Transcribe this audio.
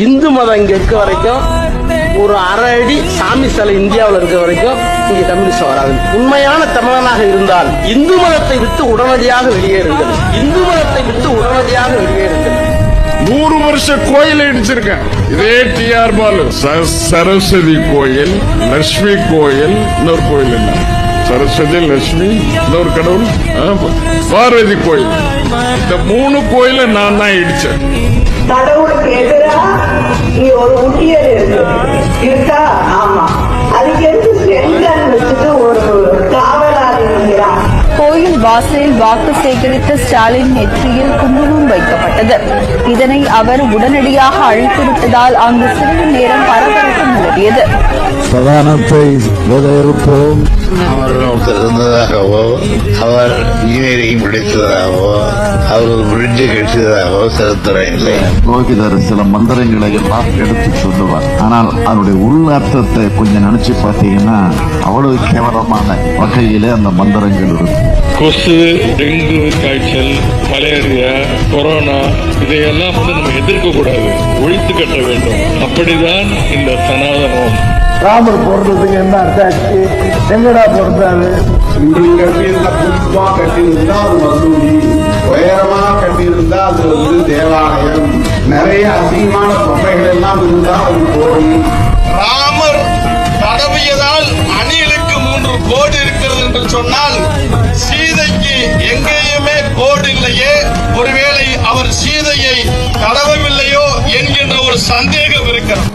இந்து மதம் இங்க இருக்க வரைக்கும் ஒரு அரை அடி சாமி சிலை இந்தியாவில் இருக்க வரைக்கும் இங்க கம்யூனிஸ்ட் வராது. உண்மையான தமிழனாக இருந்தால் இந்து மதத்தை விட்டு உடனடியாக வெளியேறுங்கள். இந்து மதத்தை விட்டு உடனடியாக வெளியேறுங்கள். 100 வருஷ கோயில் இடிச்சிருக்கேன். இதே டிஆர் பாலு சரஸ்வதி கோயில், லட்சுமி கோயில், இன்னொரு கோயில் என்ன சரஸ்வதி லட்சுமி, இன்னொரு கடவுள் பார்வதி கோயில். இந்த 3 கோயில நான் தான் இடிச்சேன். கடவுளுக்கு எதிராக நீ ஒரு உண்டியல் இருக்கா? ஆமா, அதுக்கு எடுத்து சென்டர் வச்சுட்டு ஒரு காவலாளி இருக்கிறான். கோயில் வாசலில் வாக்கு சேகரித்த ஸ்டாலின் நெற்றியில் குங்குமம் வைக்கப்பட்டது. இதனை அவர் உடனடியாக அழித்துவிட்டதால் அங்கு சிறிது நேரம் பரபரப்பு நிலவியது. பிரதானத்தை விதையிருப்போம். அவர் இருந்ததாகவோ, அவர் இன்ஜினியரிங் படித்ததாகவோ, அவர் பிரிட்ஜு கட்டியதாகவோ சரித்திரம் இல்லை. புரோகிதர் சில மந்திரங்களை எல்லாம் எடுத்து சொல்லுவார். ஆனால் அதனுடைய உள்ளார்த்தத்தை கொஞ்சம் நினைச்சு பார்த்தீங்கன்னா அவ்வளவு கேவலமான வகையிலே அந்த மந்திரங்கள் இருக்கும். கொசு, டெங்கு காய்ச்சல், மலேரியா, கொரோனா இதையெல்லாம் நம்ம எதிர்க்க கூடாது, ஒழித்து கட்ட வேண்டும். அப்படிதான் இந்த சனாதனம். ராமர் போடுறதுக்கு என்ன அர்த்தாச்சு? எங்கடா பொறுத்தாரு? கட்டியிருந்தா கட்டியிருந்தா அது வசூலி, உயரமா கட்டியிருந்தா அது தேவாலயம், நிறைய அதிகமான பொம்மைகள் எல்லாம் இருந்தா அது கோயில். ராமர் தடவியதால் அணிலுக்கு 3 கோடு இருக்கிறது என்று சொன்னால் சீதைக்கு எங்கேயுமே கோடு இல்லையே, ஒருவேளை அவர் சீதையை தடவவில்லையோ என்கின்ற ஒரு சந்தேகம் இருக்கிறது.